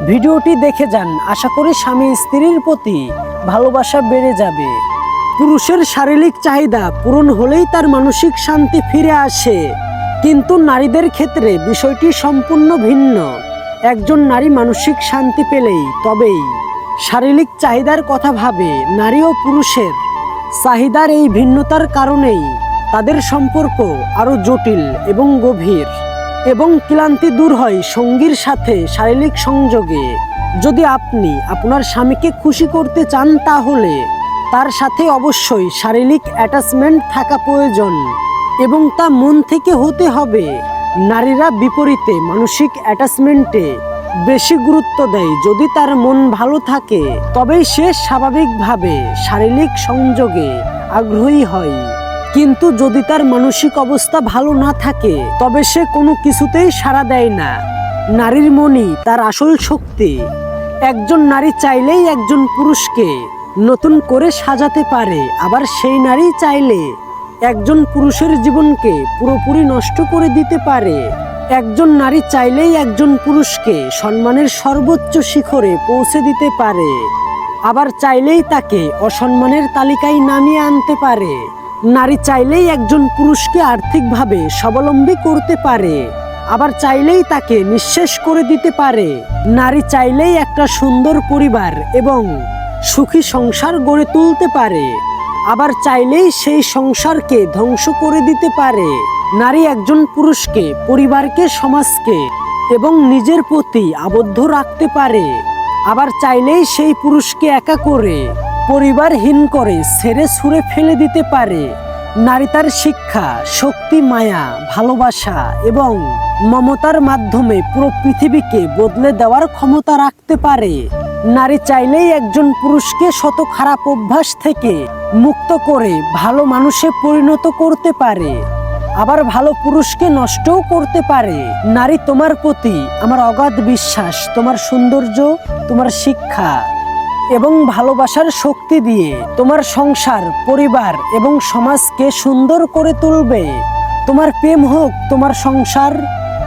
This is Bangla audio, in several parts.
ভিডিওটি দেখে যান, আশা করি স্বামী স্ত্রীর প্রতি ভালোবাসা বেড়ে যাবে। পুরুষের শারীরিক চাহিদা পূরণ হলেই তার মানসিক শান্তি ফিরে আসে, কিন্তু নারীদের ক্ষেত্রে বিষয়টি সম্পূর্ণ ভিন্ন। একজন নারী মানসিক শান্তি পেলেই তবেই শারীরিক চাহিদার কথা ভাবে। নারী ও পুরুষের চাহিদার এই ভিন্নতার কারণেই তাদের সম্পর্ক আরও জটিল এবং গভীর, এবং ক্লান্তি দূর হয় সঙ্গীর সাথে শারীরিক সংযোগে। যদি আপনি আপনার স্বামীকে খুশি করতে চান, তাহলে তার সাথে অবশ্যই শারীরিক অ্যাটাচমেন্ট থাকা প্রয়োজন, এবং তা মন থেকে হতে হবে। নারীরা বিপরীতে মানসিক অ্যাটাচমেন্টে বেশি গুরুত্ব দেয়। যদি তার মন ভালো থাকে, তবেই সে স্বাভাবিকভাবে শারীরিক সংযোগে আগ্রহী হয়। কিন্তু যদি তার মানসিক অবস্থা ভালো না থাকে, তবে সে কোনো কিছুতেই সাড়া দেয় না। নারীর মনই তার আসল শক্তি। একজন নারী চাইলেই একজন পুরুষকে নতুন করে সাজাতে পারে, আবার সেই নারী চাইলে একজন পুরুষের জীবনকে পুরোপুরি নষ্ট করে দিতে পারে। একজন নারী চাইলেই একজন পুরুষকে সম্মানের সর্বোচ্চ শিখরে পৌঁছে দিতে পারে, আবার চাইলেই তাকে অসম্মানের তালিকায় নামিয়ে আনতে পারে। নারী চাইলেই একজন পুরুষকে আর্থিকভাবে স্বাবলম্বী করতে পারে, আবার চাইলেই তাকে নিঃশেষ করে দিতে পারে। নারী চাইলেই একটা সুন্দর পরিবার এবং সুখী সংসার গড়ে তুলতে পারে, আবার চাইলেই সেই সংসারকে ধ্বংস করে দিতে পারে। নারী একজন পুরুষকে, পরিবারকে, সমাজকে এবং নিজের প্রতি আবদ্ধ রাখতে পারে, আবার চাইলেই সেই পুরুষকে একা করে, পরিবারহীন করে ছেড়ে ছুঁড়ে ফেলে দিতে পারে। নারী তার শিক্ষা, শক্তি, মায়া, ভালোবাসা এবং মমতার মাধ্যমে পুরো পৃথিবীকে বদলে দেওয়ার ক্ষমতা রাখতে পারে। নারী চাইলেই একজন পুরুষকে শত খারাপ অভ্যাস থেকে মুক্ত করে ভালো মানুষে পরিণত করতে পারে, আবার ভালো পুরুষকে নষ্টও করতে পারে। নারী, তোমার প্রতি আমার অগাধ বিশ্বাস। তোমার সৌন্দর্য, তোমার শিক্ষা এবং ভালোবাসার শক্তি দিয়ে তোমার সংসার, পরিবার এবং সমাজকে সুন্দর করে তুলবে। তোমার প্রেম হোক তোমার সংসার,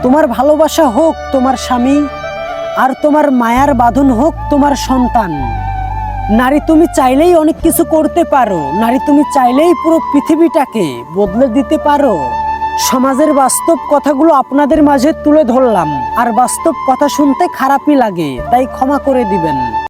তোমার ভালোবাসা হোক তোমার স্বামী, আর তোমার মায়ার বাঁধন হোক তোমার সন্তান। নারী, তুমি চাইলেই অনেক কিছু করতে পারো। নারী, তুমি চাইলেই পুরো পৃথিবীটাকে বদলে দিতে পারো। সমাজের বাস্তব কথাগুলো আপনাদের মাঝে তুলে ধরলাম, আর বাস্তব কথা শুনতে খারাপই লাগে, তাই ক্ষমা করে দিবেন।